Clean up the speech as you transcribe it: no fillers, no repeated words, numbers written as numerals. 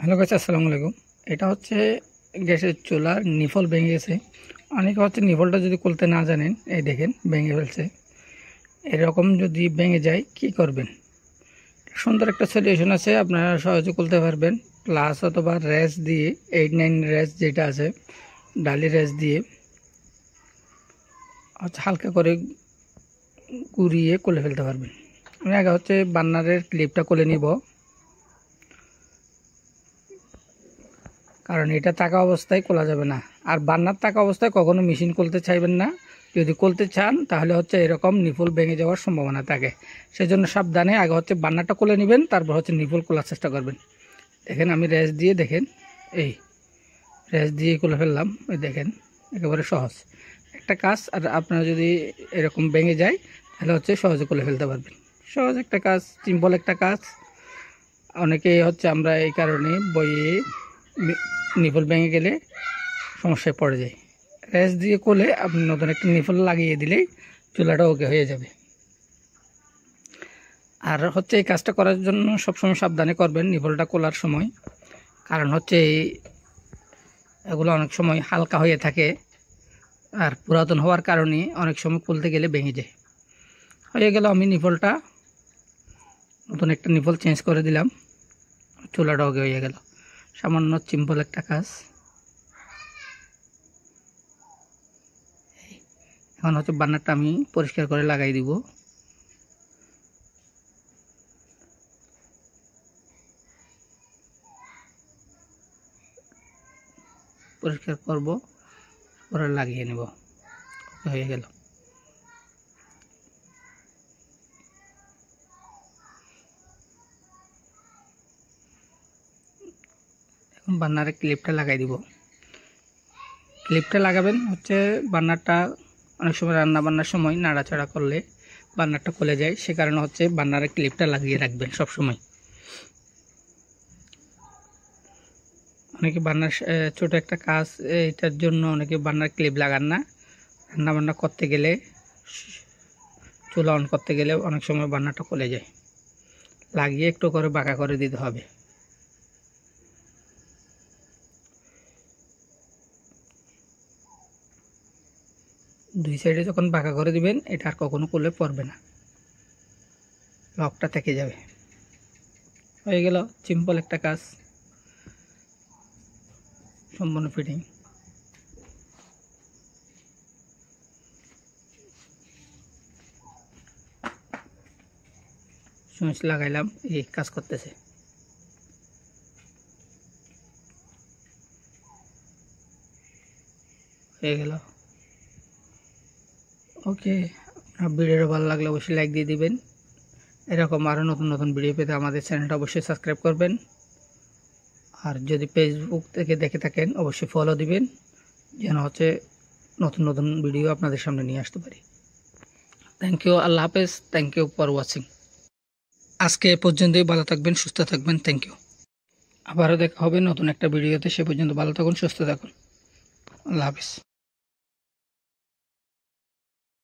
Hello guys, আসসালামু আলাইকুম। এটা হচ্ছে গ্যাসের চুলার নিফল ভেঙে গেছে। অনেকে হচ্ছে নিফলটা যদি খুলতে না জানেন, এই দেখেন ভেঙে ফেলছে। এরকম যদি ভেঙে যায় কি করবেন? সুন্দর একটা সলিউশন আছে, আপনারা সহজে খুলতে পারবেন। প্লাস অথবা র্যাস দিয়ে 8-9 র্যাস যেটা আছে, ডালি র্যাস দিয়ে হচ্ছে হালকা করে ঘুরিয়ে খুলে ফেলতে পারবেন। আমি আগে হচ্ছে বার্নারের ক্লিপটা খুলে নিব, কারণ এটা থাকা অবস্থায় খোলা যাবে না। আর বার্নার থাকা অবস্থায় কখনো মেশিন খুলতে চাইবেন না। যদি খুলতে চান তাহলে হচ্ছে এরকম নিপুল ভেঙে যাওয়ার সম্ভাবনা থাকে। সেজন্য সাবধানে আগে হচ্ছে বার্নারটা খুলে নেবেন, তারপর হচ্ছে নিপুল খোলার চেষ্টা করবেন। দেখেন আমি রেস দিয়ে, দেখেন এই রেস দিয়ে খুলে ফেললাম। এই দেখেন একেবারে সহজ একটা কাজ। আর আপনারা যদি এরকম ভেঙে যায় তাহলে হচ্ছে সহজে খুলে ফেলতে পারবেন। সহজ একটা কাজ, সিম্পল একটা কাজ। অনেকেই হচ্ছে আমরা এই কারণে বইয়ে নিপল ভেঙে গেলে সমস্যায় পড়ে যায়। রেস দিয়ে কোলে আপনি নতুন একটা নিপল লাগিয়ে দিলেই চুলাটা ওকে হয়ে যাবে। আর হচ্ছে এই কাজটা করার জন্য সবসময় সাবধানে করবেন নিপলটা খোলার সময়, কারণ হচ্ছে এগুলো অনেক সময় হালকা হয়ে থাকে আর পুরাতন হওয়ার কারণে অনেক সময় খুলতে গেলে ভেঙে যায়। হয়ে গেল, আমি নিপলটা নতুন একটা নিপল চেঞ্জ করে দিলাম, চুলাটা ওকে হয়ে গেল। সামান্য সিম্পল একটা কাজ। এখন হচ্ছে বার্নারটা আমি পরিষ্কার করে লাগাই দিব। পরিষ্কার করব, পরে লাগিয়ে নেব। হয়ে গেল। এখন বার্নারের ক্লিপটা লাগাই দিব। ক্লিপটা লাগাবেন হচ্ছে বার্নারটা অনেক সময় রান্না বান্নার সময় নাড়াচাড়া করলে বার্নারটা খুলে যায়, সে কারণে হচ্ছে বার্নারের ক্লিপটা লাগিয়ে রাখবেন সব সময়। অনেকে বার্নার ছোট একটা কাজ, এটার জন্য অনেকে বার্নার ক্লিপ লাগান না। রান্না বান্না করতে গেলে, চুলা অন করতে গেলে অনেক সময় বার্নারটা খুলে যায়। লাগিয়ে একটু করে বাঁকা করে দিতে হবে। দুই সাইডে যখন বাঁকা করে দিবেন এটা আর কখনো খুলে পড়বে না, লকটা থেকে যাবে। হয়ে গেল সিম্পল একটা কাজ, সম্পূর্ণ ফিটিং। সুইচ লাগাইলাম, এই কাজ করতেছে। হয়ে গেল। ওকে, আপনার ভিডিওটা ভালো লাগলে অবশ্যই লাইক দিয়ে দিবেন। এরকম আরও নতুন নতুন ভিডিও পেতে আমাদের চ্যানেলটা অবশ্যই সাবস্ক্রাইব করবেন। আর যদি ফেসবুক থেকে দেখে থাকেন অবশ্যই ফলো দিবেন, যেন হচ্ছে নতুন নতুন ভিডিও আপনাদের সামনে নিয়ে আসতে পারি। থ্যাংক ইউ, আল্লাহ হাফেজ। Thank you for watching. আজকে এ পর্যন্তই। ভালো থাকবেন, সুস্থ থাকবেন। Thank you. আবারও দেখা হবে নতুন একটা ভিডিওতে। সে পর্যন্ত ভালো থাকুন, সুস্থ থাকুন। আল্লাহ হাফেজ।